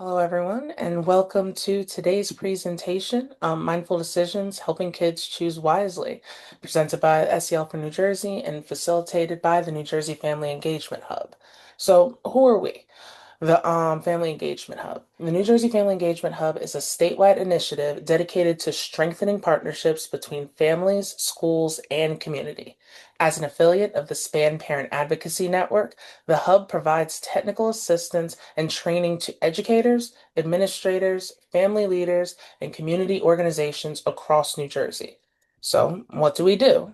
Hello, everyone, and welcome to today's presentation, Mindful Decisions, Helping Kids Choose Wisely, presented by SEL for New Jersey and facilitated by the New Jersey Family Engagement Hub. So, who are we? The Family Engagement Hub. The New Jersey Family Engagement Hub is a statewide initiative dedicated to strengthening partnerships between families, schools, and community. As an affiliate of the SPAN Parent Advocacy Network, the hub provides technical assistance and training to educators, administrators, family leaders, and community organizations across New Jersey. So, what do?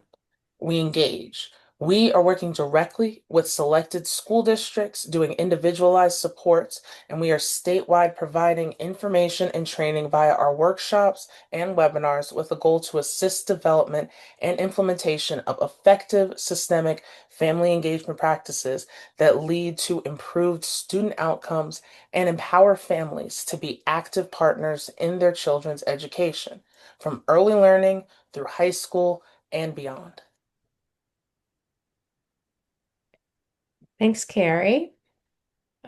We engage. We are working directly with selected school districts, doing individualized supports, and we are statewide providing information and training via our workshops and webinars with a goal to assist development and implementation of effective systemic family engagement practices that lead to improved student outcomes and empower families to be active partners in their children's education, from early learning through high school and beyond. Thanks, Carrie.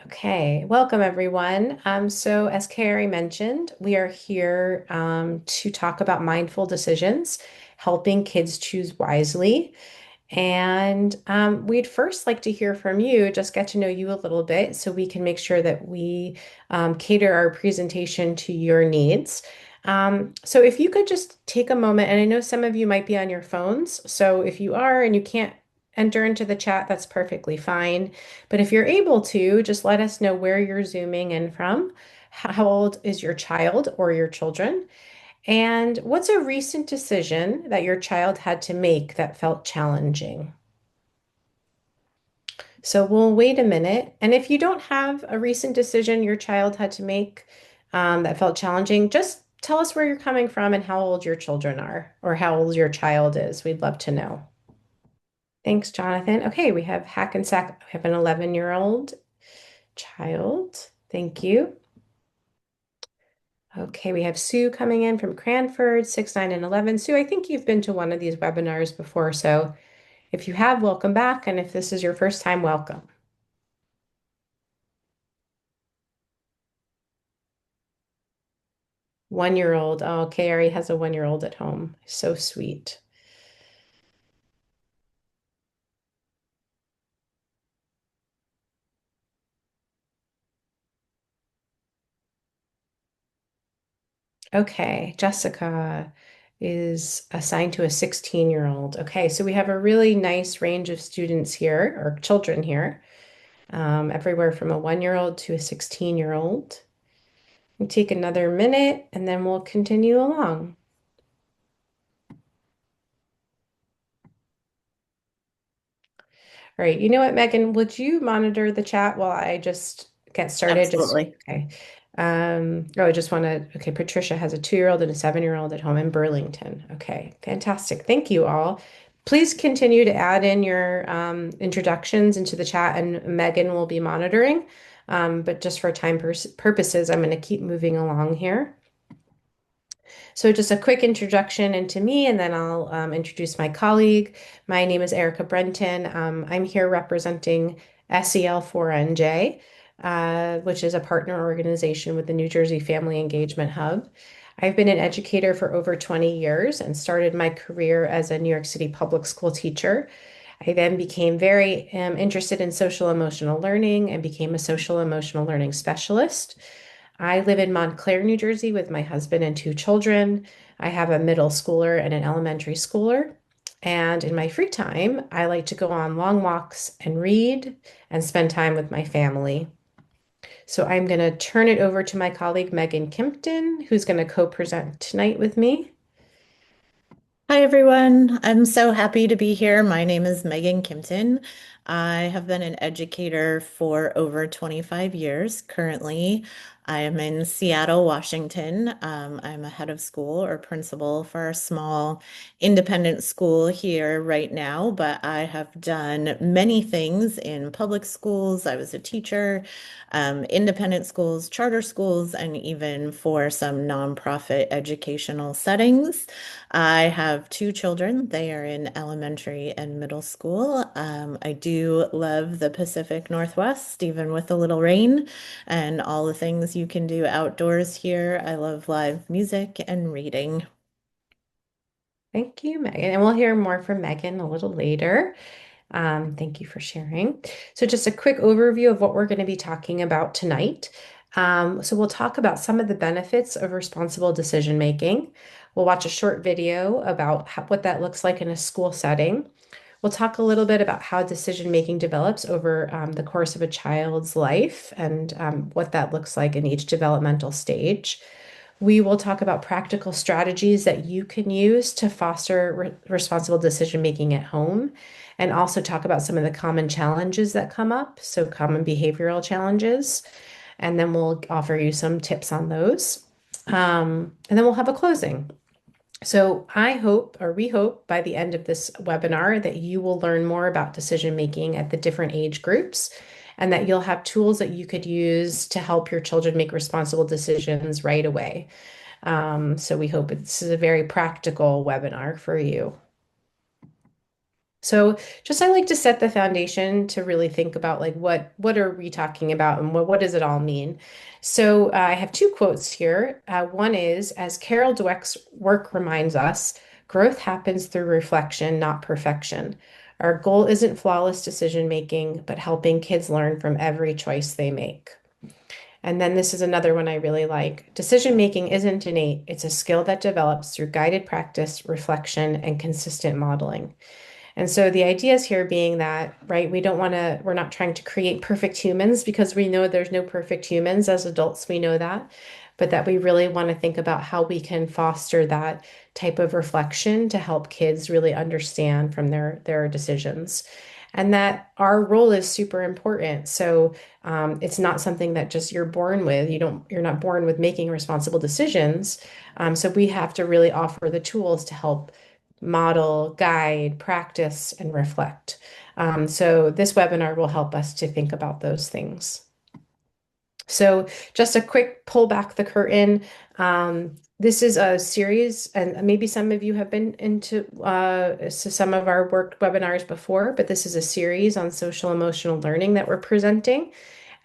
Okay, welcome everyone. So as Carrie mentioned, we are here to talk about mindful decisions, helping kids choose wisely. And we'd first like to hear from you, just get to know you a little bit so we can make sure that we cater our presentation to your needs. So if you could just take a moment, and I know some of you might be on your phones, so if you are and you can't enter into the chat, that's perfectly fine. But if you're able to, just let us know where you're zooming in from. How old is your child or your children? And what's a recent decision that your child had to make that felt challenging? So we'll wait a minute. And if you don't have a recent decision your child had to make that felt challenging, just tell us where you're coming from and how old your children are or how old your child is. We'd love to know. Thanks, Jonathan. Okay, we have Hackensack. We have an 11-year-old child. Thank you. Okay, we have Sue coming in from Cranford, 6, 9, and 11. Sue, I think you've been to one of these webinars before, so if you have, welcome back. And if this is your first time, welcome. 1-year-old. Oh, Carrie has a 1-year-old at home. So sweet. Okay, Jessica is assigned to a 16-year-old. Okay, so we have a really nice range of students here, or children here, everywhere from a 1-year-old to a 16-year-old. We'll take another minute and then we'll continue along. All right, you know what, Megan, would you monitor the chat while I just get started? Just Absolutely. okay. Oh, I just want to, okay, Patricia has a 2-year-old and a 7-year-old at home in Burlington. Okay, fantastic. Thank you all. Please continue to add in your introductions into the chat, and Megan will be monitoring. But just for time purposes, I'm going to keep moving along here. So just a quick introduction into me, and then I'll introduce my colleague. My name is Erica Brenton. I'm here representing SEL4NJ, which is a partner organization with the New Jersey Family Engagement Hub. I've been an educator for over 20 years and started my career as a New York City public school teacher. I then became very interested in social emotional learning and became a social emotional learning specialist. I live in Montclair, New Jersey with my husband and 2 children. I have a middle schooler and an elementary schooler. And in my free time, I like to go on long walks and read and spend time with my family. So I'm going to turn it over to my colleague Megan Kimpton, who's going to co-present tonight with me. Hi, everyone. I'm so happy to be here. My name is Megan Kimpton. I have been an educator for over 25 years. Currently, I am in Seattle, Washington. I'm a head of school or principal for a small independent school here right now, but I have done many things in public schools. I was a teacher, independent schools, charter schools, and even for some nonprofit educational settings. I have 2 children. They are in elementary and middle school. I do do love the Pacific Northwest, even with a little rain and all the things you can do outdoors here. I love live music and reading. Thank you, Megan. And we'll hear more from Megan a little later. Thank you for sharing. So, just a quick overview of what we're going to be talking about tonight. So, we'll talk about some of the benefits of responsible decision making. We'll watch a short video about what that looks like in a school setting. We'll talk a little bit about how decision making develops over the course of a child's life and what that looks like in each developmental stage. We will talk about practical strategies that you can use to foster responsible decision making at home, and also talk about some of the common challenges that come up, so common behavioral challenges. And then we'll offer you some tips on those. And then we'll have a closing. So I hope, or we hope, by the end of this webinar that you will learn more about decision making at the different age groups, and that you'll have tools that you could use to help your children make responsible decisions right away. So we hope this is a very practical webinar for you. So just I like to set the foundation to really think about like what are we talking about and what does it all mean? So I have two quotes here. One is, as Carol Dweck's work reminds us, growth happens through reflection, not perfection. Our goal isn't flawless decision making, but helping kids learn from every choice they make. And then this is another one I really like. Decision making isn't innate, it's a skill that develops through guided practice, reflection, and consistent modeling. And so the ideas here being that, right, we're not trying to create perfect humans because we know there's no perfect humans. As adults, we know that, but that we really want to think about how we can foster that type of reflection to help kids really understand from their decisions. And that our role is super important. So it's not something that just you're born with. You're not born with making responsible decisions. So we have to really offer the tools to help model, guide, practice, and reflect. So this webinar will help us to think about those things. So just a quick pull back the curtain. This is a series, and maybe some of you have been into some of our work webinars before, but this is a series on social emotional learning that we're presenting.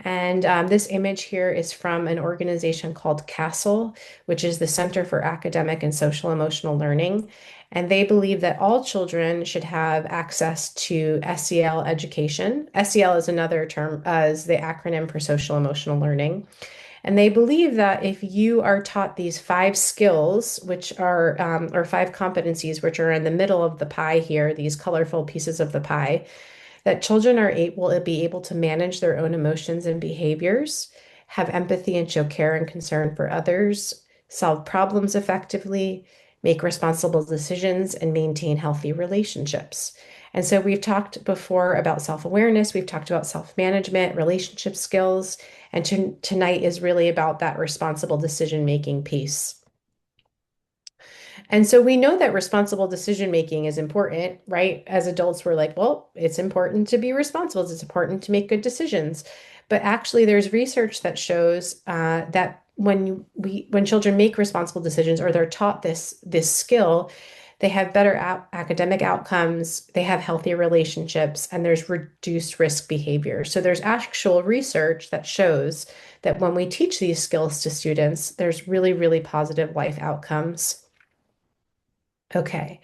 And this image here is from an organization called CASTLE, which is the Center for Academic and Social Emotional Learning. And they believe that all children should have access to SEL education. SEL is another term, is the acronym for social emotional learning. And they believe that if you are taught these 5 skills, which are, or 5 competencies, which are in the middle of the pie here, these colorful pieces of the pie, that children will be able to manage their own emotions and behaviors, have empathy and show care and concern for others, solve problems effectively, make responsible decisions, and maintain healthy relationships. And so we've talked before about self-awareness, we've talked about self-management, relationship skills, and tonight is really about that responsible decision-making piece. And so we know that responsible decision making is important, right? As adults, we're like, well, it's important to be responsible. It's important to make good decisions. But actually, there's research that shows that when children make responsible decisions or they're taught this skill, they have better academic outcomes, they have healthy relationships, and there's reduced risk behavior. So there's actual research that shows that when we teach these skills to students, there's really, really positive life outcomes. Okay,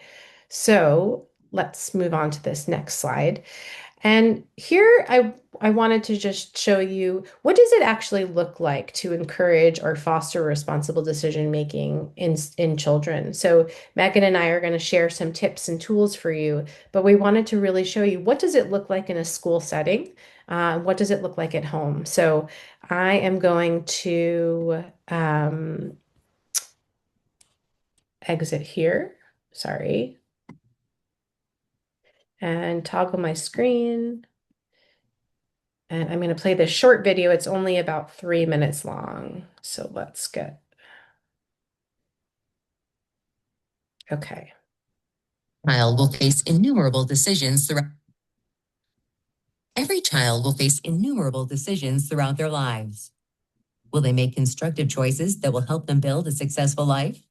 so let's move on to this next slide. And here I wanted to just show you, what does it actually look like to encourage or foster responsible decision making in children? So Megan and I are going to share some tips and tools for you, but we wanted to really show you, what does it look like in a school setting? What does it look like at home? So I am going to exit here. Sorry. And toggle my screen. And I'm going to play this short video. It's only about 3 minutes long. So let's get. Okay. Child will face innumerable decisions throughout. Every child will face innumerable decisions throughout their lives. Will they make constructive choices that will help them build a successful life?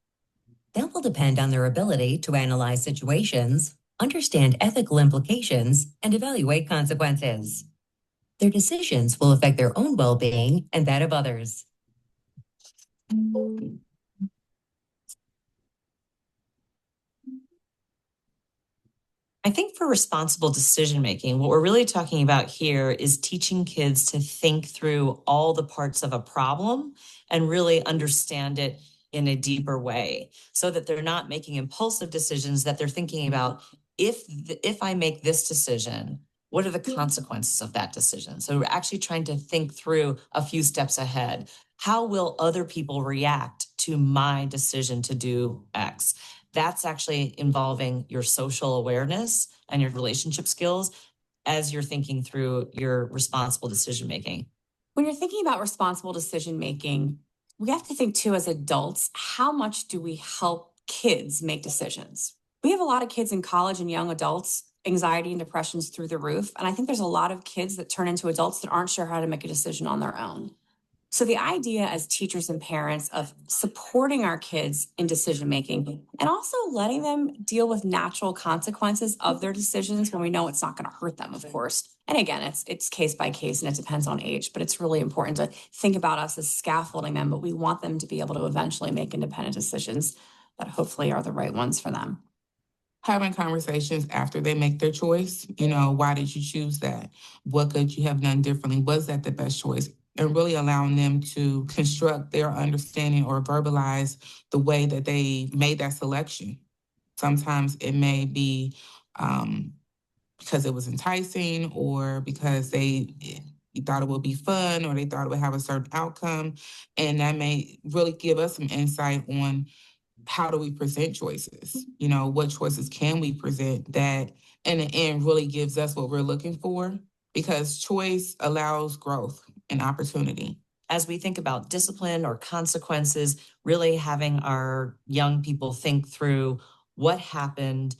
That will depend on their ability to analyze situations, understand ethical implications, and evaluate consequences. Their decisions will affect their own well-being and that of others. I think for responsible decision making, what we're really talking about here is teaching kids to think through all the parts of a problem and really understand it in a deeper way so that they're not making impulsive decisions, that they're thinking about if I make this decision, what are the consequences of that decision? So we're actually trying to think through a few steps ahead. How will other people react to my decision to do X? That's actually involving your social awareness and your relationship skills as you're thinking through your responsible decision making. When you're thinking about responsible decision making, we have to think too as adults, how much do we help kids make decisions? We have a lot of kids in college and young adults, anxiety and depression's through the roof. And I think there's a lot of kids that turn into adults that aren't sure how to make a decision on their own. So the idea as teachers and parents of supporting our kids in decision making and also letting them deal with natural consequences of their decisions when we know it's not going to hurt them, of course. And again, it's case by case and it depends on age, but it's really important to think about us as scaffolding them, but we want them to be able to eventually make independent decisions that hopefully are the right ones for them. Having conversations after they make their choice, why did you choose that? What could you have done differently? Was that the best choice? And really allowing them to construct their understanding or verbalize the way that they made that selection. Sometimes it may be because it was enticing or because they thought it would be fun or they thought it would have a certain outcome. And that may really give us some insight on how do we present choices? What choices can we present that in the end really gives us what we're looking for? Because choice allows growth and opportunity. As we think about discipline or consequences, really having our young people think through what happened,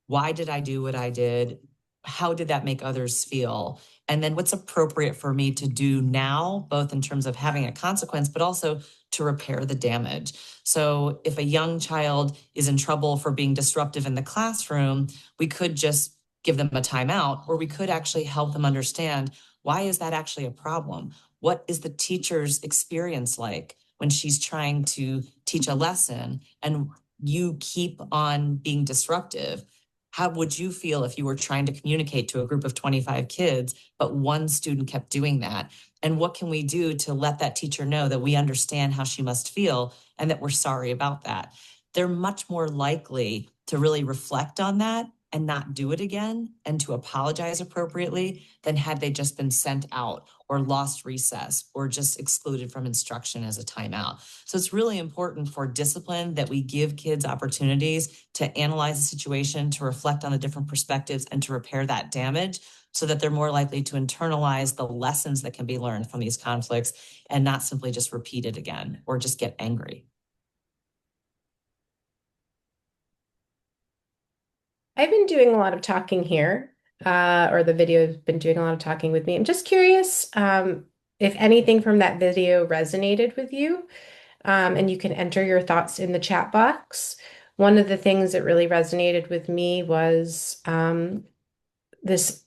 why did I do what I did? How did that make others feel? And then what's appropriate for me to do now, both in terms of having a consequence, but also to repair the damage. So if a young child is in trouble for being disruptive in the classroom, we could just give them a timeout, or we could actually help them understand, why is that actually a problem? What is the teacher's experience like when she's trying to teach a lesson and you keep on being disruptive? How would you feel if you were trying to communicate to a group of 25 kids, but one student kept doing that? And what can we do to let that teacher know that we understand how she must feel and that we're sorry about that? They're much more likely to really reflect on that and not do it again and to apologize appropriately than had they just been sent out or lost recess or just excluded from instruction as a timeout. So it's really important for discipline that we give kids opportunities to analyze the situation, to reflect on the different perspectives, and to repair that damage so that they're more likely to internalize the lessons that can be learned from these conflicts and not simply just repeat it again or just get angry. I've been doing a lot of talking here, or the video has been doing a lot of talking with me. I'm just curious if anything from that video resonated with you, and you can enter your thoughts in the chat box. One of the things that really resonated with me was this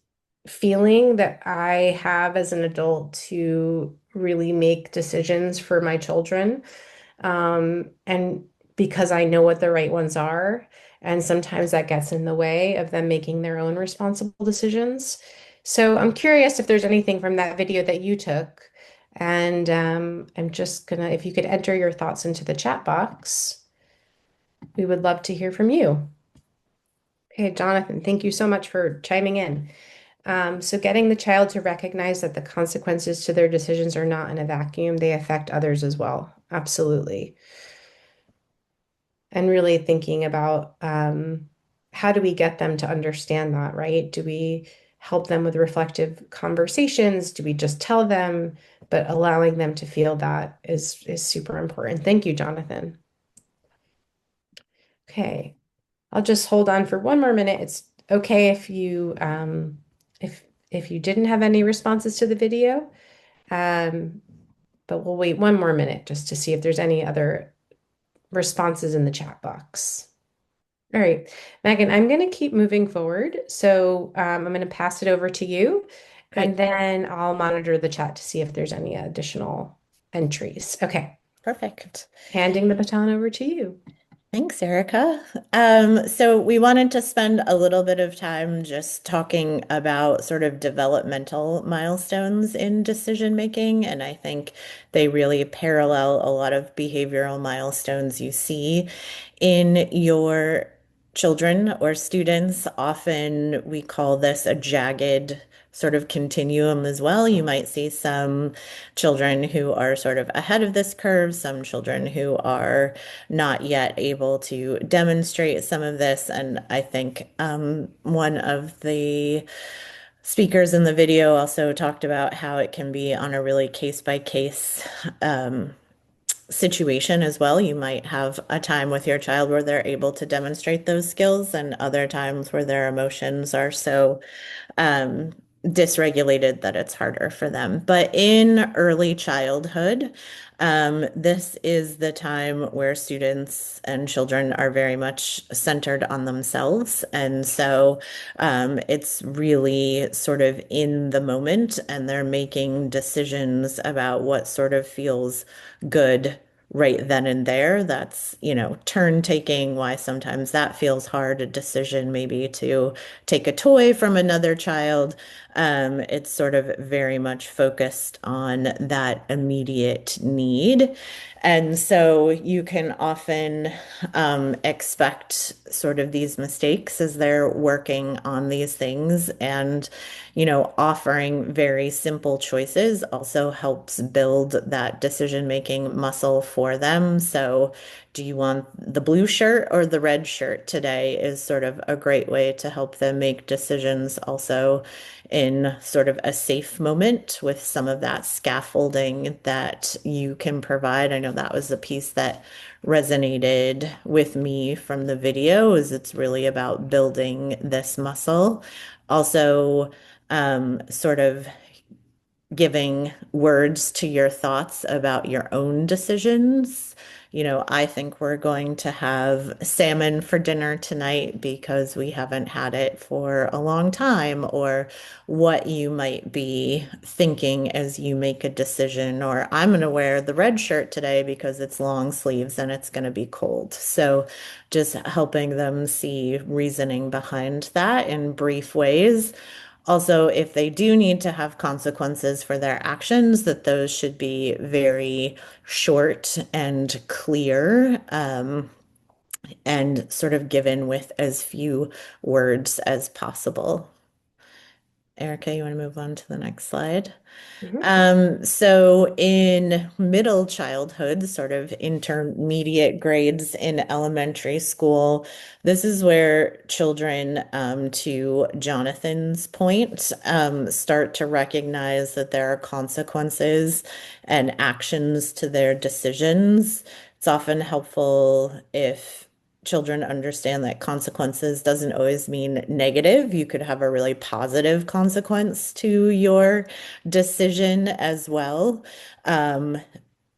feeling that I have as an adult to really make decisions for my children. And because I know what the right ones are, and sometimes that gets in the way of them making their own responsible decisions. So I'm curious if there's anything from that video that you took. And I'm just gonna, if you could enter your thoughts into the chat box, we would love to hear from you. Okay, Jonathan, thank you so much for chiming in. So getting the child to recognize that the consequences to their decisions are not in a vacuum, they affect others as well. Absolutely. And really thinking about how do we get them to understand that, right? Do we help them with reflective conversations? Do we just tell them? But allowing them to feel that is super important. Thank you, Jonathan. Okay, I'll just hold on for one more minute. It's okay if you if you didn't have any responses to the video, but we'll wait one more minute just to see if there's any other responses in the chat box. All right, Megan, I'm going to keep moving forward. So I'm going to pass it over to you, and Great. then I'll monitor the chat to see if there's any additional entries. Okay, Perfect. handing the baton over to you. Thanks, Erica. So we wanted to spend a little bit of time just talking about sort of developmental milestones in decision making, and I think they really parallel a lot of behavioral milestones you see in your children or students. Often we call this a jagged sort of continuum as well. You might see some children who are sort of ahead of this curve, some children who are not yet able to demonstrate some of this. And I think one of the speakers in the video also talked about how it can be on a really case by case situation as well. You might have a time with your child where they're able to demonstrate those skills, and other times where their emotions are so um, dysregulated that it's harder for them. But in early childhood, this is the time where students and children are very much centered on themselves. And so it's really sort of in the moment, and they're making decisions about what sort of feels good right then and there. That's, turn taking, why sometimes that feels hard, a decision maybe to take a toy from another child. It's sort of very much focused on that immediate need. And so you can often expect sort of these mistakes as they're working on these things. And, offering very simple choices also helps build that decision-making muscle for them. So, do you want the blue shirt or the red shirt today is sort of a great way to help them make decisions also in sort of a safe moment with some of that scaffolding that you can provide. I know that was the piece that resonated with me from the video is it's really about building this muscle. Also, sort of giving words to your thoughts about your own decisions. I think we're going to have salmon for dinner tonight because we haven't had it for a long time, or what you might be thinking as you make a decision, or I'm going to wear the red shirt today because it's long sleeves and it's going to be cold. So just helping them see reasoning behind that in brief ways. Also, if they do need to have consequences for their actions, that those should be very short and clear, and sort of given with as few words as possible. Erica, you want to move on to the next slide? Mhm. So in middle childhood, sort of intermediate grades in elementary school, this is where children, to Jonathan's point, start to recognize that there are consequences and actions to their decisions. It's often helpful if children understand that consequences doesn't always mean negative. You could have a really positive consequence to your decision as well. Um,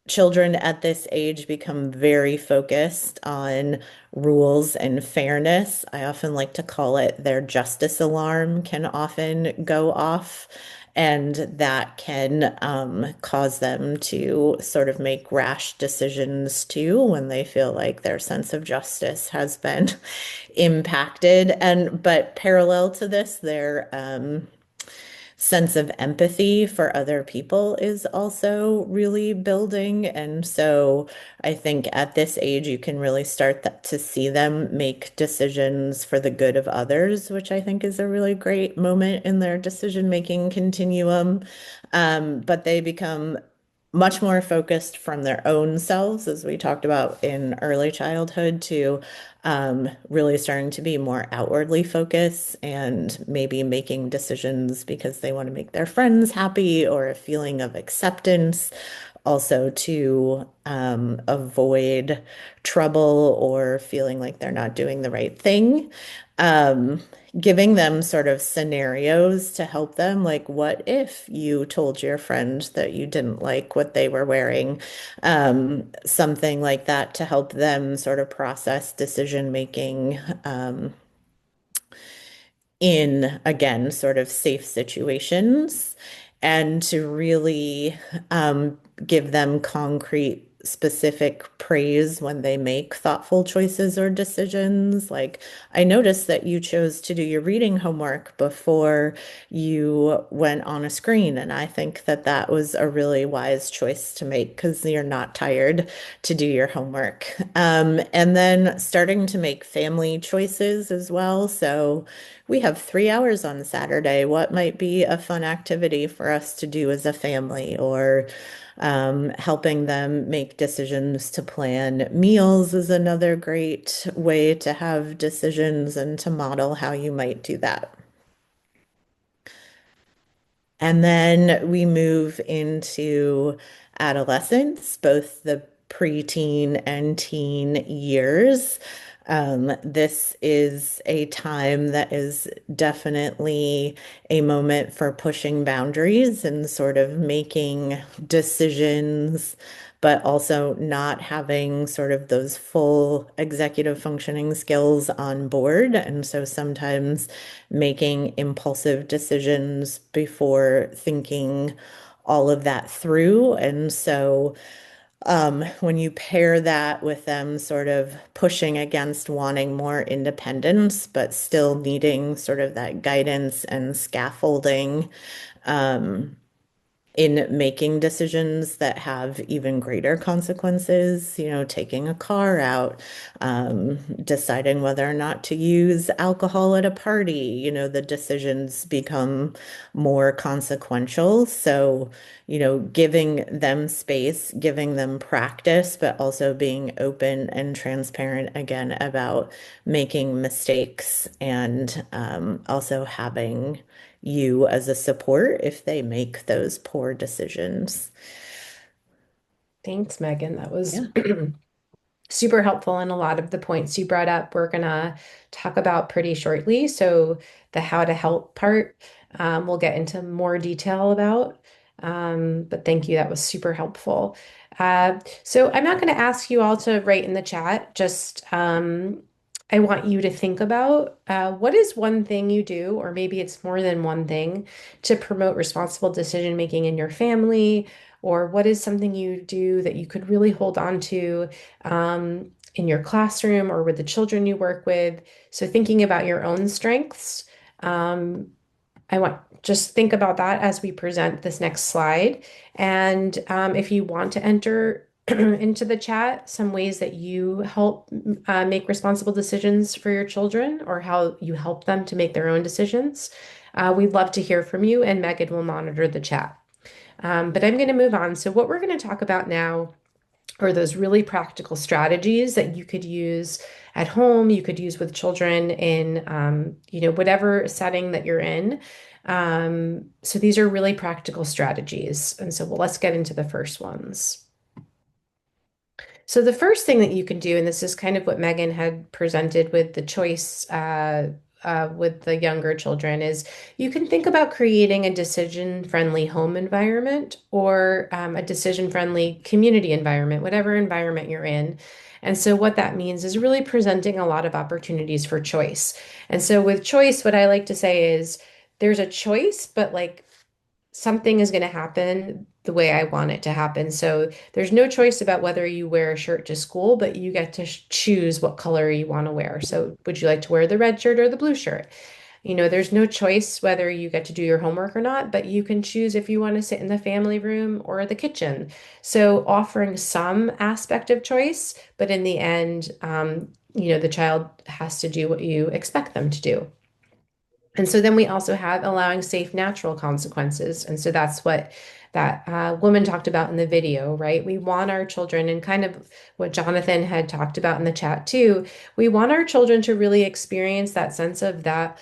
Children at this age become very focused on rules and fairness. I often like to call it their justice alarm can often go off, and that can cause them to sort of make rash decisions too when they feel like their sense of justice has been impacted. But parallel to this, their sense of empathy for other people is also really building. And so I think at this age, you can really start to see them make decisions for the good of others, which I think is a really great moment in their decision-making continuum. But they become much more focused from their own selves, as we talked about in early childhood, to really starting to be more outwardly focused and maybe making decisions because they want to make their friends happy or a feeling of acceptance, also to avoid trouble or feeling like they're not doing the right thing. Um, Giving them sort of scenarios to help them, like what if you told your friend that you didn't like what they were wearing? Something like that to help them sort of process decision making in, again, sort of safe situations and to really give them concrete, specific praise when they make thoughtful choices or decisions. Like, I noticed that you chose to do your reading homework before you went on a screen. And I think that that was a really wise choice to make because you're not tired to do your homework. And then starting to make family choices as well. So, we have 3 hours on Saturday. What might be a fun activity for us to do as a family? Or helping them make decisions to plan meals is another great way to have decisions and to model how you might do that. And then we move into adolescence, both the preteen and teen years. This is a time that is definitely a moment for pushing boundaries and sort of making decisions, but also not having sort of those full executive functioning skills on board. And so sometimes making impulsive decisions before thinking all of that through. And so when you pair that with them sort of pushing against wanting more independence, but still needing sort of that guidance and scaffolding, um, in making decisions that have even greater consequences, taking a car out, deciding whether or not to use alcohol at a party, the decisions become more consequential. So, giving them space, giving them practice, but also being open and transparent again about making mistakes and also having you as a support if they make those poor decisions. Thanks, Megan. That was Yeah. super helpful, and a lot of the points you brought up we're gonna talk about pretty shortly. So the how to help part, we'll get into more detail about. But thank you, that was super helpful. So I'm not going to ask you all to write in the chat, just I want you to think about what is one thing you do, or maybe it's more than one thing, to promote responsible decision making in your family, or what is something you do that you could really hold on to in your classroom or with the children you work with. So thinking about your own strengths. I want just think about that as we present this next slide. And if you want to enter into the chat some ways that you help make responsible decisions for your children or how you help them to make their own decisions, we'd love to hear from you, and Megan will monitor the chat. But I'm going to move on. So what we're going to talk about now are those really practical strategies that you could use at home, you could use with children in, whatever setting that you're in. So these are really practical strategies. And so, well, let's get into the first ones. So the first thing that you can do, and this is kind of what Megan had presented with the choice with the younger children, is you can think about creating a decision-friendly home environment or a decision-friendly community environment, whatever environment you're in. And so what that means is really presenting a lot of opportunities for choice. And so with choice, what I like to say is there's a choice, but like something is going to happen the way I want it to happen. So there's no choice about whether you wear a shirt to school, but you get to choose what color you want to wear. So would you like to wear the red shirt or the blue shirt? There's no choice whether you get to do your homework or not, but you can choose if you want to sit in the family room or the kitchen. So offering some aspect of choice, but in the end, the child has to do what you expect them to do. And so then we also have allowing safe, natural consequences. And so that's what that woman talked about in the video, right? We want our children, and kind of what Jonathan had talked about in the chat too, we want our children to really experience that sense of that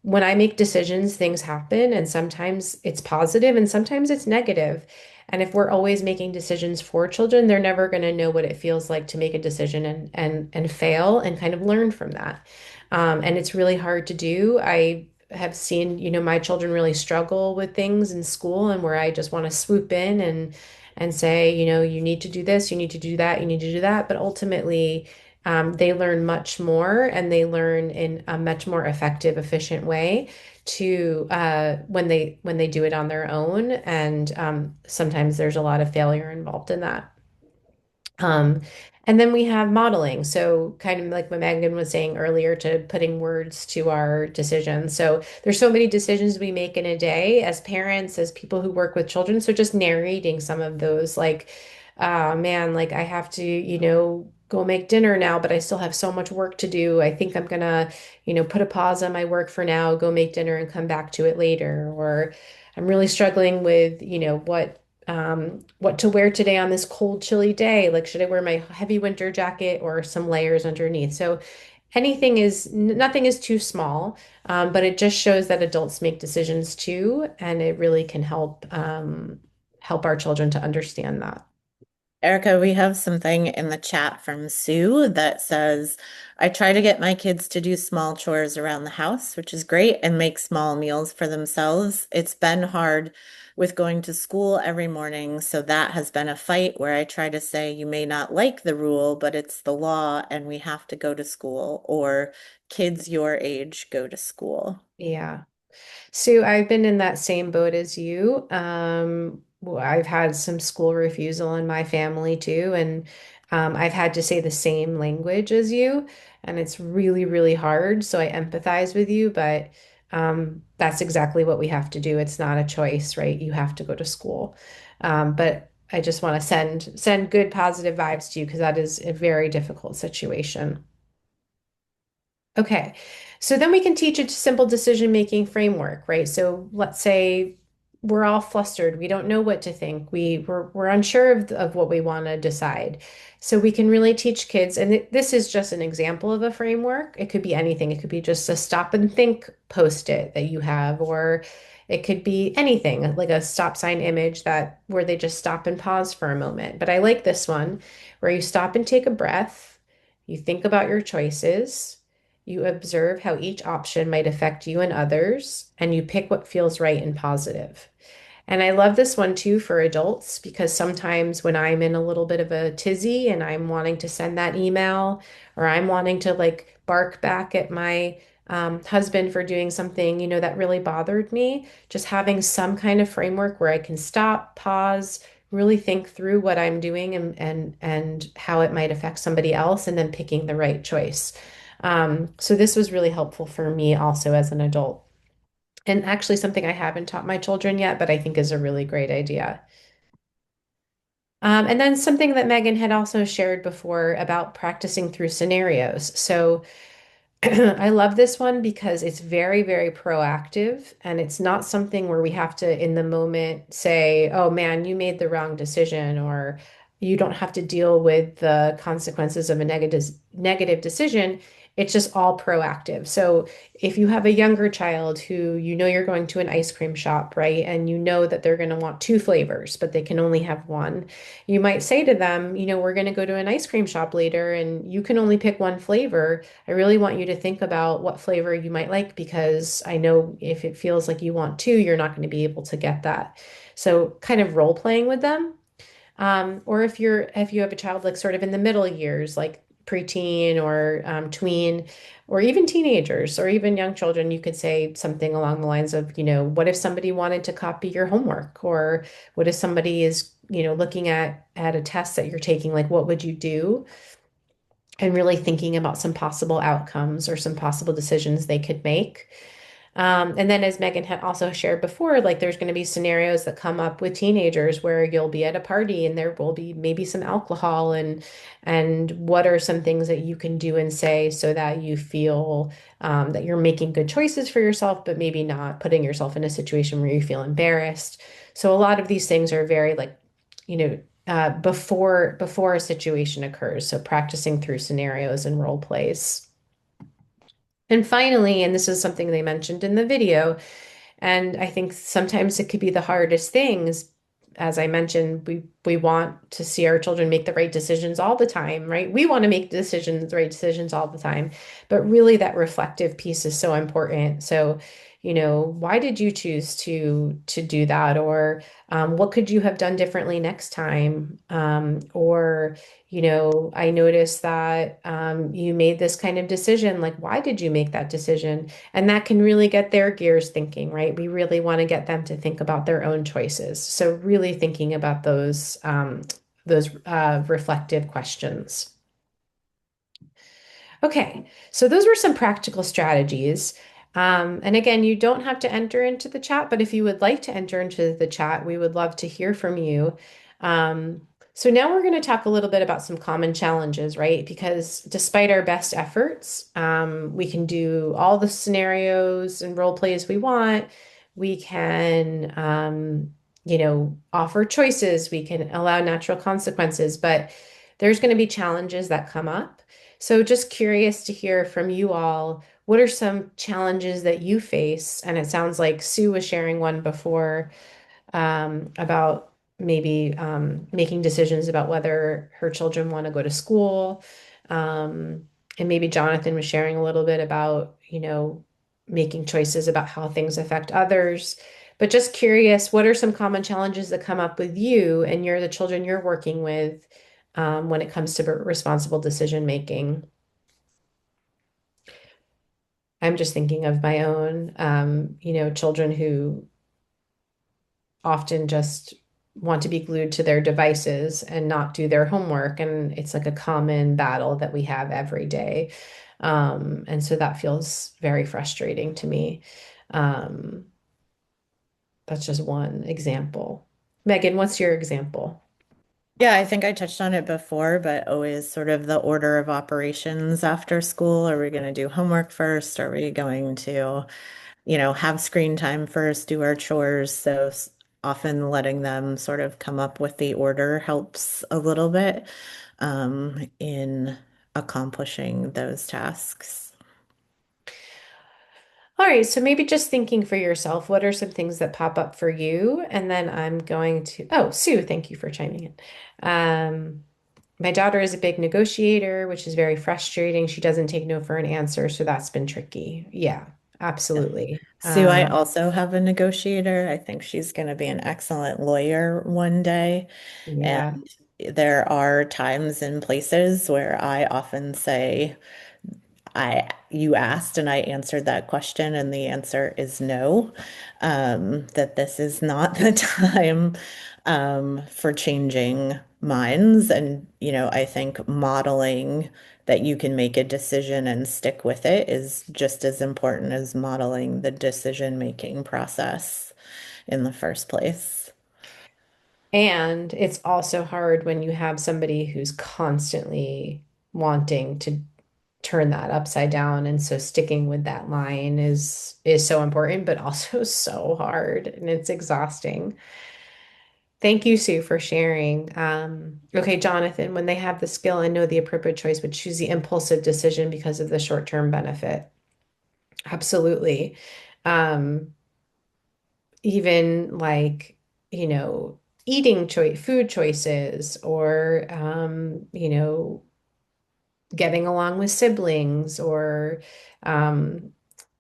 when I make decisions, things happen, and sometimes it's positive and sometimes it's negative. And if we're always making decisions for children, they're never going to know what it feels like to make a decision and fail and kind of learn from that. And it's really hard to do. I have seen, my children really struggle with things in school and where I just want to swoop in and say, you need to do this, you need to do that, you need to do that. But ultimately, they learn much more and they learn in a much more effective, efficient way to when they do it on their own. And sometimes there's a lot of failure involved in that. Um, and then we have modeling. So kind of like what Megan was saying earlier, to putting words to our decisions. So there's so many decisions we make in a day as parents, as people who work with children. So just narrating some of those, like, man, like I have to, go make dinner now, but I still have so much work to do. I think I'm gonna, put a pause on my work for now, go make dinner and come back to it later. Or I'm really struggling with, what to wear today on this cold, chilly day. Like, should I wear my heavy winter jacket or some layers underneath? So nothing is too small, but it just shows that adults make decisions too, and it really can help our children to understand that. Erica, we have something in the chat from Sue that says, I try to get my kids to do small chores around the house, which is great, and make small meals for themselves. It's been hard with going to school every morning, so that has been a fight where I try to say, you may not like the rule, but it's the law and we have to go to school, or kids your age go to school. Yeah. Sue, I've been in that same boat as you. I've had some school refusal in my family too, and I've had to say the same language as you, and it's really, really hard. So I empathize with you, but that's exactly what we have to do. It's not a choice, right? You have to go to school. But I just want to send good, positive vibes to you because that is a very difficult situation. Okay. So then we can teach a simple decision-making framework, right? So let's say we're all flustered. We don't know what to think. We're unsure of what we want to decide. So we can really teach kids, and this is just an example of a framework. It could be anything. It could be just a stop and think post-it that you have, or it could be anything, like a stop sign image that where they just stop and pause for a moment. But I like this one where you stop and take a breath, you think about your choices. You observe how each option might affect you and others, and you pick what feels right and positive. And I love this one too for adults because sometimes when I'm in a little bit of a tizzy and I'm wanting to send that email or I'm wanting to like bark back at my husband for doing something, that really bothered me, just having some kind of framework where I can stop, pause, really think through what I'm doing and how it might affect somebody else, and then picking the right choice. So this was really helpful for me also as an adult. And actually something I haven't taught my children yet, but I think is a really great idea. And then something that Megan had also shared before about practicing through scenarios. So I love this one because it's very, very proactive and it's not something where we have to, in the moment, say, oh man, you made the wrong decision, or you don't have to deal with the consequences of a negative decision. It's just all proactive. So if you have a younger child who you're going to an ice cream shop, right? And you know that they're going to want two flavors, but they can only have one. You might say to them, we're going to go to an ice cream shop later and you can only pick one flavor. I really want you to think about what flavor you might like because I know if it feels like you want two, you're not going to be able to get that. So kind of role playing with them. Or if you have a child like sort of in the middle years, like preteen or tween, or even teenagers, or even young children, you could say something along the lines of, what if somebody wanted to copy your homework, or what if somebody is, looking at a test that you're taking, like what would you do? And really thinking about some possible outcomes or some possible decisions they could make. And then, as Megan had also shared before, like there's going to be scenarios that come up with teenagers where you'll be at a party and there will be maybe some alcohol, and what are some things that you can do and say so that you feel that you're making good choices for yourself, but maybe not putting yourself in a situation where you feel embarrassed. So a lot of these things are very like, before a situation occurs. So practicing through scenarios and role plays. And finally, and this is something they mentioned in the video, and I think sometimes it could be the hardest things. As I mentioned, we want to see our children make the right decisions all the time, right? We want to make decisions, the right decisions all the time. But really that reflective piece is so important. So, why did you choose to do that? Or what could you have done differently next time? Or I noticed that you made this kind of decision. Like, why did you make that decision? And that can really get their gears thinking, right? We really want to get them to think about their own choices. So really thinking about those reflective questions. Okay, so those were some practical strategies. And again, you don't have to enter into the chat, but if you would like to enter into the chat, we would love to hear from you. Um, so now we're going to talk a little bit about some common challenges, right? Because despite our best efforts, we can do all the scenarios and role plays we want. We can, offer choices. We can allow natural consequences, but there's going to be challenges that come up. So just curious to hear from you all. What are some challenges that you face? And it sounds like Sue was sharing one before about maybe making decisions about whether her children want to go to school. And maybe Jonathan was sharing a little bit about, making choices about how things affect others. But just curious, what are some common challenges that come up with you and the children you're working with when it comes to responsible decision making? I'm just thinking of my own, children who often just want to be glued to their devices and not do their homework. And it's like a common battle that we have every day. And so that feels very frustrating to me. Um, that's just one example. Megan, what's your example? Yeah, I think I touched on it before, but always sort of the order of operations after school. Are we going to do homework first? Are we going to, have screen time first, do our chores? So often letting them sort of come up with the order helps a little bit in accomplishing those tasks. All right, so maybe just thinking for yourself, what are some things that pop up for you? And then I'm going to, oh, Sue, thank you for chiming in. My daughter is a big negotiator, which is very frustrating. She doesn't take no for an answer, so that's been tricky. Yeah, absolutely. Sue, I also have a negotiator. I think she's going to be an excellent lawyer one day. And Yeah. there are times and places where I often say, you asked and I answered that question, and the answer is no. That this is not the time for changing minds. And, I think modeling that you can make a decision and stick with it is just as important as modeling the decision-making process in the first place. And it's also hard when you have somebody who's constantly wanting to turn that upside down. And so sticking with that line is so important, but also so hard and it's exhausting. Thank you, Sue, for sharing. Okay, Jonathan, when they have the skill and know the appropriate choice, would choose the impulsive decision because of the short-term benefit. Absolutely. Um, even like, eating choice, food choices, or getting along with siblings, or um,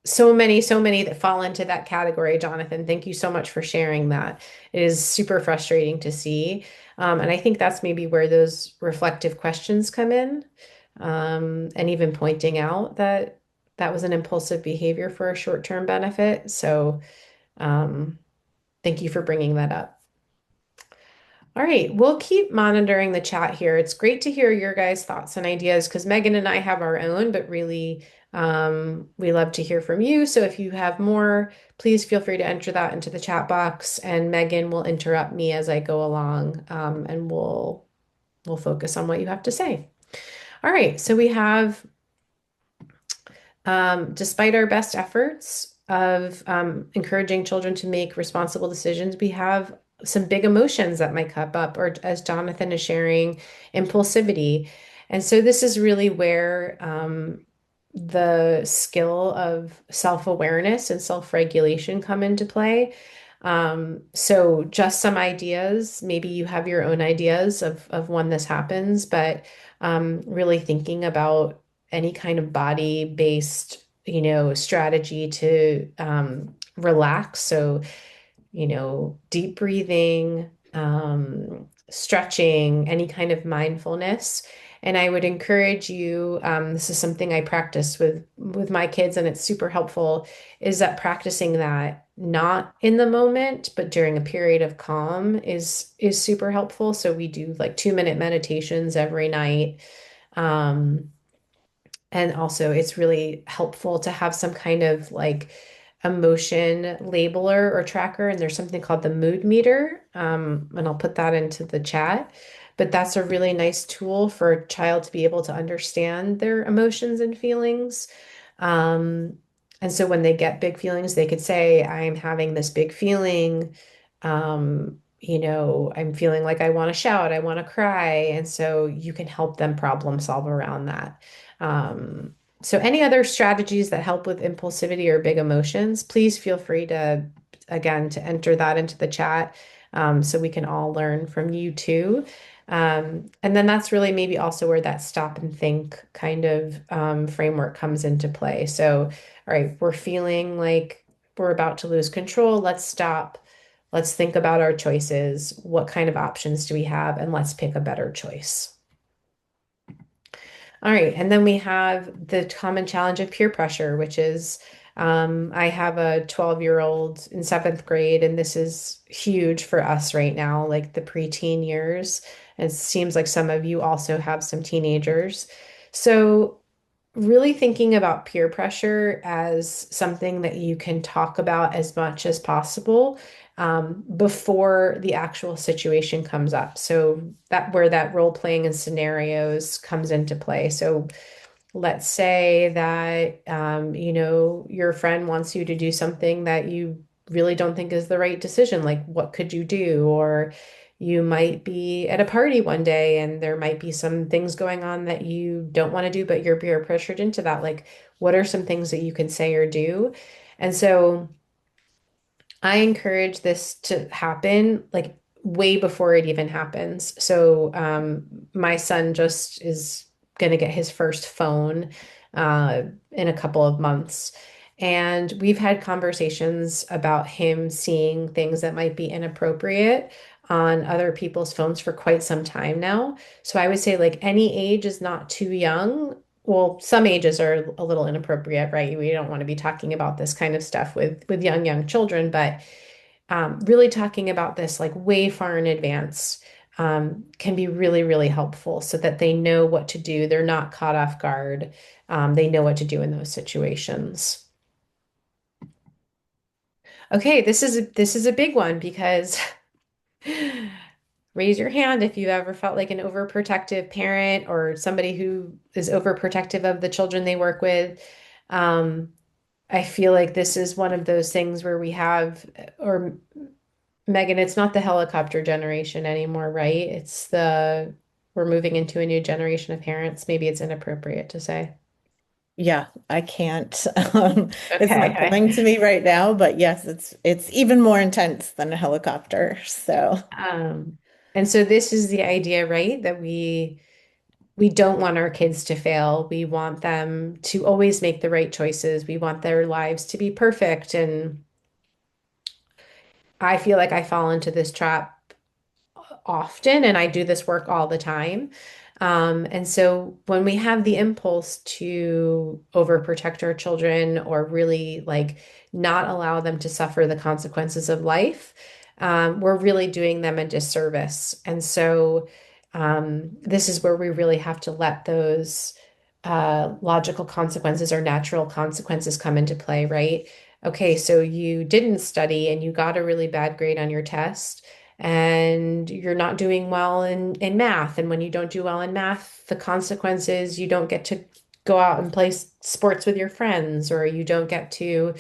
so many that fall into that category. Jonathan, thank you so much for sharing that. It is super frustrating to see. And I think that's maybe where those reflective questions come in, and even pointing out that that was an impulsive behavior for a short-term benefit. So, um, thank you for bringing that up. All right, we'll keep monitoring the chat here. It's great to hear your guys' thoughts and ideas because Megan and I have our own, but really, we love to hear from you. So if you have more, please feel free to enter that into the chat box, and Megan will interrupt me as I go along, and we'll focus on what you have to say. All right, so we have despite our best efforts of encouraging children to make responsible decisions, we have some big emotions that might come up, or as Jonathan is sharing, impulsivity. And so this is really where the skill of self-awareness and self-regulation come into play. So just some ideas, maybe you have your own ideas of when this happens, but really thinking about any kind of body-based, strategy to relax. So deep breathing, stretching, any kind of mindfulness. And I would encourage you, this is something I practice with my kids, and it's super helpful, is that practicing that not in the moment, but during a period of calm is super helpful. So we do like 2-minute meditations every night. Um, and also, it's really helpful to have some kind of like emotion labeler or tracker. And there's something called the mood meter. And I'll put that into the chat. But that's a really nice tool for a child to be able to understand their emotions and feelings. Um, and so when they get big feelings, they could say, I'm having this big feeling. I'm feeling like I want to shout, I want to cry. And so you can help them problem solve around that. So any other strategies that help with impulsivity or big emotions, please feel free to, again, to enter that into the chat, so we can all learn from you too. And then that's really maybe also where that stop and think kind of framework comes into play. So, all right, we're feeling like we're about to lose control. Let's stop. Let's think about our choices. What kind of options do we have? And let's pick a better choice. All right, and then we have the common challenge of peer pressure, which is I have a 12-year-old in seventh grade, and this is huge for us right now, like the preteen years. And it seems like some of you also have some teenagers. So really thinking about peer pressure as something that you can talk about as much as possible before the actual situation comes up. So that where that role playing and scenarios comes into play. So let's say that your friend wants you to do something that you really don't think is the right decision. Like, what could you do? Or you might be at a party one day and there might be some things going on that you don't want to do, but you're peer pressured into that. Like, what are some things that you can say or do? And so I encourage this to happen like way before it even happens. So my son just is going to get his first phone in a couple of months. And we've had conversations about him seeing things that might be inappropriate on other people's phones for quite some time now. So I would say like any age is not too young. Well, some ages are a little inappropriate, right? We don't want to be talking about this kind of stuff with young children, but really talking about this like way far in advance can be really, really helpful so that they know what to do. They're not caught off guard. They know what to do in those situations. Okay, this is a big one because raise your hand if you ever felt like an overprotective parent or somebody who is overprotective of the children they work with. Um, I feel like this is one of those things where we have, or Megan, it's not the helicopter generation anymore, right? We're moving into a new generation of parents. Maybe it's inappropriate to say. Yeah, I can't. It's not Okay. coming to me right now, but yes, it's even more intense than a helicopter. So Um, and so this is the idea, right? That we don't want our kids to fail. We want them to always make the right choices. We want their lives to be perfect. And I feel like I fall into this trap often, and I do this work all the time. And so when we have the impulse to overprotect our children or really like not allow them to suffer the consequences of life, we're really doing them a disservice. And so this is where we really have to let those logical consequences or natural consequences come into play, right? Okay, so you didn't study and you got a really bad grade on your test and you're not doing well in math. And when you don't do well in math, the consequence is you don't get to go out and play sports with your friends, or you don't get to,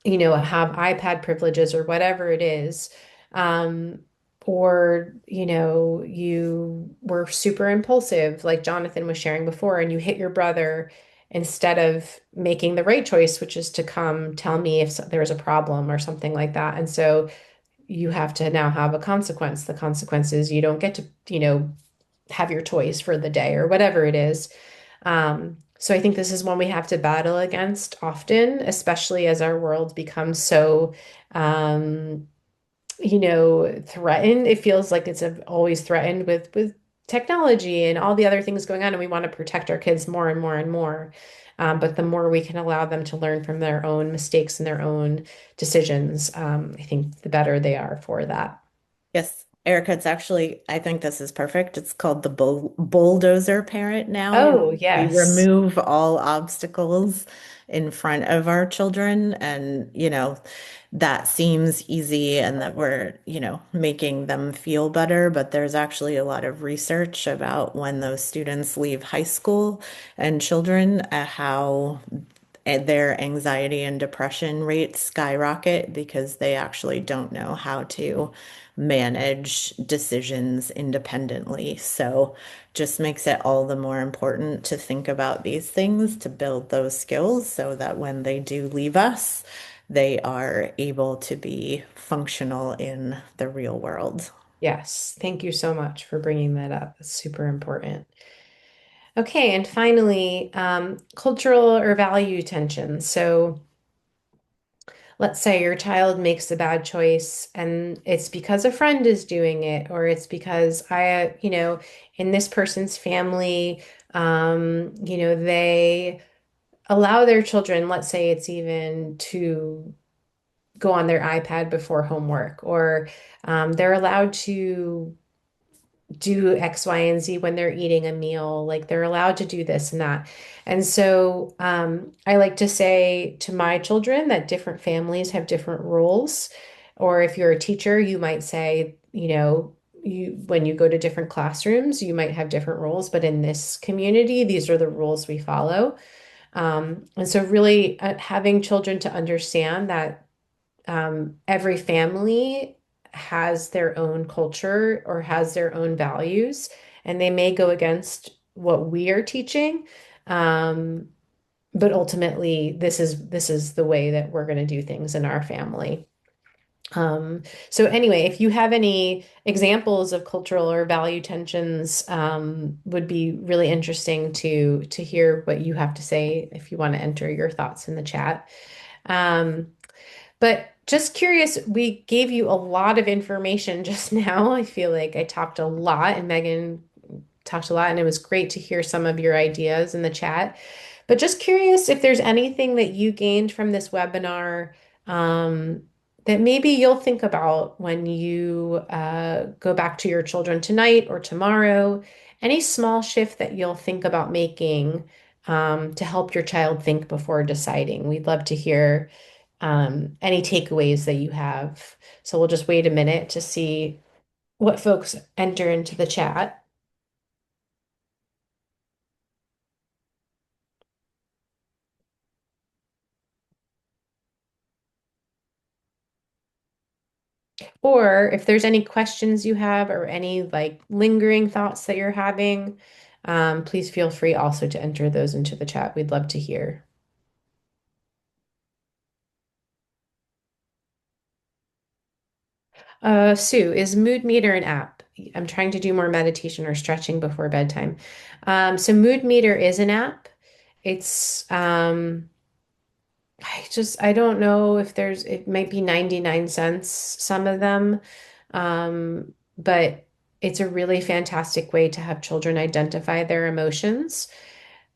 have iPad privileges or whatever it is. Um, or, you were super impulsive, like Jonathan was sharing before, and you hit your brother instead of making the right choice, which is to come tell me if there's a problem or something like that. And so you have to now have a consequence. The consequence is you don't get to, have your toys for the day or whatever it is. So I think this is one we have to battle against often, especially as our world becomes so, um, threatened. It feels like it's always threatened with technology and all the other things going on, and we want to protect our kids more and more and more. But the more we can allow them to learn from their own mistakes and their own decisions, I think the better they are for that. Yes, Erica, it's actually, I think this is perfect. It's called the bulldozer parent now. Oh, We yes. remove all obstacles in front of our children, and, that seems easy and that we're, making them feel better. But there's actually a lot of research about when those students leave high school and children, how their anxiety and depression rates skyrocket because they actually don't know how to manage decisions independently. So just makes it all the more important to think about these things, to build those skills so that when they do leave us, they are able to be functional in the real world. Yes. Thank you so much for bringing that up. It's super important. Okay, and finally, cultural or value tension. So let's say your child makes a bad choice and it's because a friend is doing it, or it's because in this person's family, they allow their children, let's say it's even to go on their iPad before homework, or they're allowed to do X, Y, and Z when they're eating a meal. Like they're allowed to do this and that. And so I like to say to my children that different families have different rules. Or if you're a teacher, you might say, when you go to different classrooms, you might have different rules, but in this community, these are the rules we follow. And so really having children to understand that every family has their own culture or has their own values, and they may go against what we are teaching. Um, but ultimately, this is the way that we're going to do things in our family. So anyway, if you have any examples of cultural or value tensions, would be really interesting to hear what you have to say if you want to enter your thoughts in the chat. Um, but just curious, we gave you a lot of information just now. I feel like I talked a lot and Megan talked a lot, and it was great to hear some of your ideas in the chat. But just curious if there's anything that you gained from this webinar, um, that maybe you'll think about when you go back to your children tonight or tomorrow. Any small shift that you'll think about making to help your child think before deciding. We'd love to hear any takeaways that you have. So we'll just wait a minute to see what folks enter into the chat. Or if there's any questions you have or any like lingering thoughts that you're having, please feel free also to enter those into the chat. We'd love to hear. Sue, is Mood Meter an app? I'm trying to do more meditation or stretching before bedtime. So Mood Meter is an app. It's I don't know if it might be 99 cents, some of them. But it's a really fantastic way to have children identify their emotions.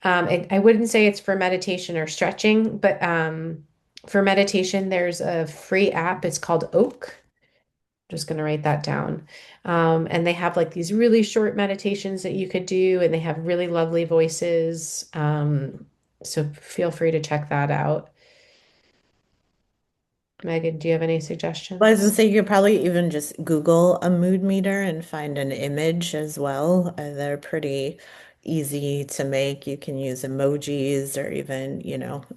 I wouldn't say it's for meditation or stretching, but for meditation, there's a free app. It's called Oak. Just going to write that down. And they have like these really short meditations that you could do, and they have really lovely voices. So feel free to check that out. Megan, do you have any Well, I was gonna suggestions? say you could probably even just Google a mood meter and find an image as well. They're pretty easy to make. You can use emojis or even,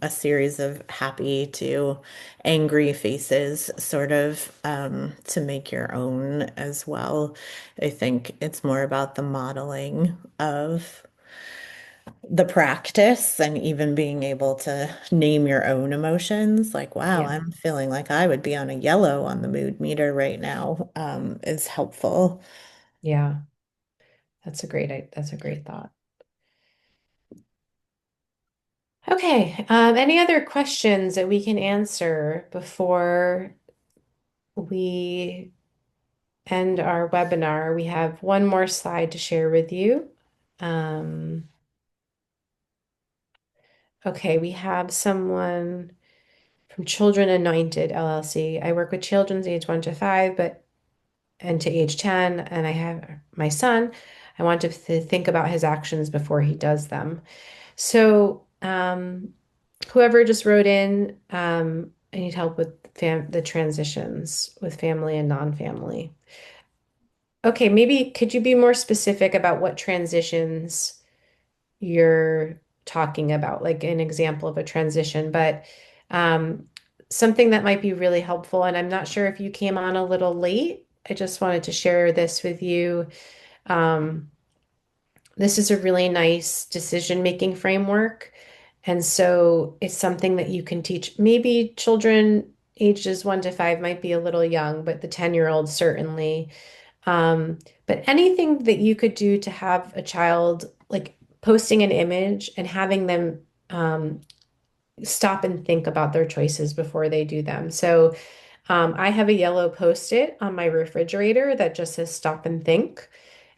a series of happy to angry faces, sort of, to make your own as well. I think it's more about the modeling of the practice and even being able to name your own emotions, like, wow, Yeah. I'm feeling like I would be on a yellow on the mood meter right now, is helpful. Yeah. That's a great thought. Okay. Any other questions that we can answer before we end our webinar? We have one more slide to share with you. Um, okay, we have someone from Children Anointed LLC. I work with children's age 1 to 5, but and to age 10, and I have my son. I want to think about his actions before he does them. So, whoever just wrote in, I need help with the transitions with family and non-family. Okay, maybe could you be more specific about what transitions you're talking about, like an example of a transition, but um, something that might be really helpful. And I'm not sure if you came on a little late. I just wanted to share this with you. Um, this is a really nice decision-making framework. And so it's something that you can teach. Maybe children ages 1 to 5 might be a little young, but the 10-year-old certainly. But anything that you could do to have a child like posting an image and having them stop and think about their choices before they do them. So I have a yellow post-it on my refrigerator that just says stop and think.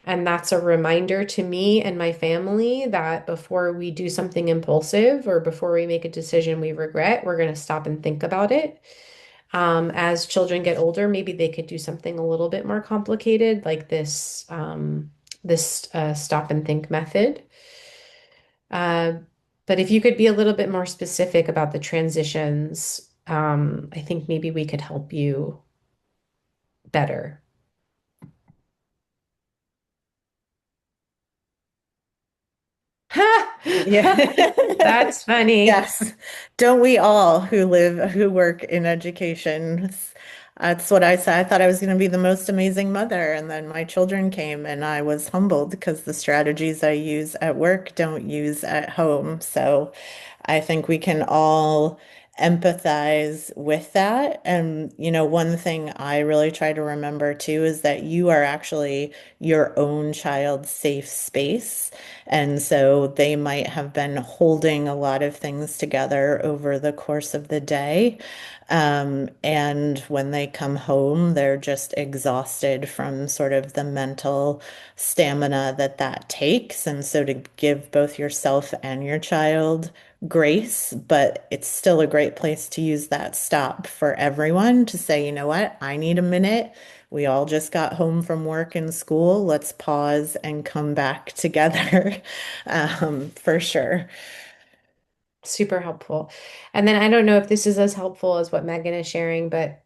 And that's a reminder to me and my family that before we do something impulsive or before we make a decision we regret, we're going to stop and think about it. As children get older, maybe they could do something a little bit more complicated, like this stop and think method. Uh, but if you could be a little bit more specific about the transitions, I think maybe we could help you better. Yeah. That's funny. Yes. Don't we all who work in education? That's what I said. I thought I was going to be the most amazing mother. And then my children came and I was humbled because the strategies I use at work don't use at home. So I think we can all empathize with that. And, one thing I really try to remember too is that you are actually your own child's safe space. And so they might have been holding a lot of things together over the course of the day. And when they come home, they're just exhausted from sort of the mental stamina that takes. And so to give both yourself and your child grace, but it's still a great place to use that stop for everyone to say, you know what, I need a minute. We all just got home from work and school. Let's pause and come back together, for sure. Super helpful. And then I don't know if this is as helpful as what Megan is sharing, but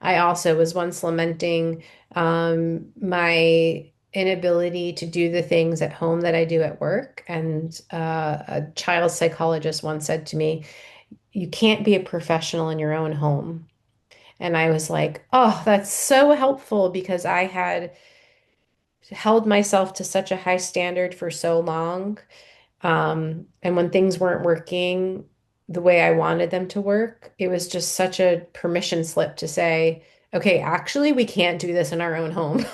I also was once lamenting my inability to do the things at home that I do at work. And a child psychologist once said to me, you can't be a professional in your own home. And I was like, oh, that's so helpful because I had held myself to such a high standard for so long. And when things weren't working the way I wanted them to work, it was just such a permission slip to say, okay, actually, we can't do this in our own home.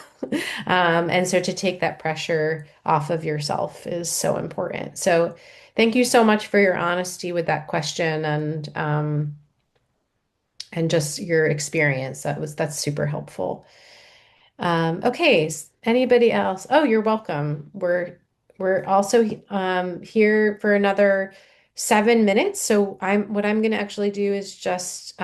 And so to take that pressure off of yourself is so important. So thank you so much for your honesty with that question and just your experience. That's super helpful. Okay, anybody else? Oh, you're welcome. We're also here for another 7 minutes. So what I'm going to actually do is just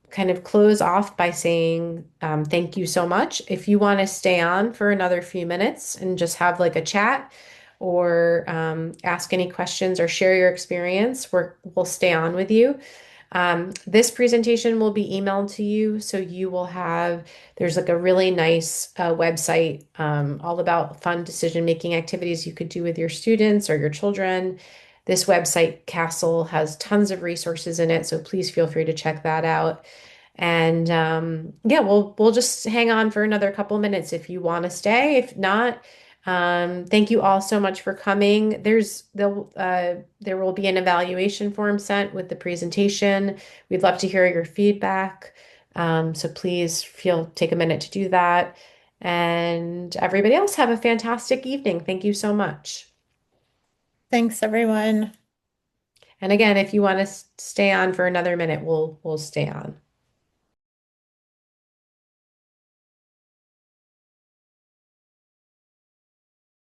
kind of close off by saying thank you so much. If you want to stay on for another few minutes and just have like a chat or ask any questions or share your experience, we'll stay on with you. This presentation will be emailed to you, so you will have, there's like a really nice website all about fun decision-making activities you could do with your students or your children. This website, Castle, has tons of resources in it, so please feel free to check that out. And yeah, we'll just hang on for another couple minutes if you want to stay. If not, Thank you all so much for coming. There will be an evaluation form sent with the presentation. We'd love to hear your feedback. So please take a minute to do that. And everybody else have a fantastic evening. Thank you so much. Thanks, everyone. And again, if you want to stay on for another minute, we'll stay on.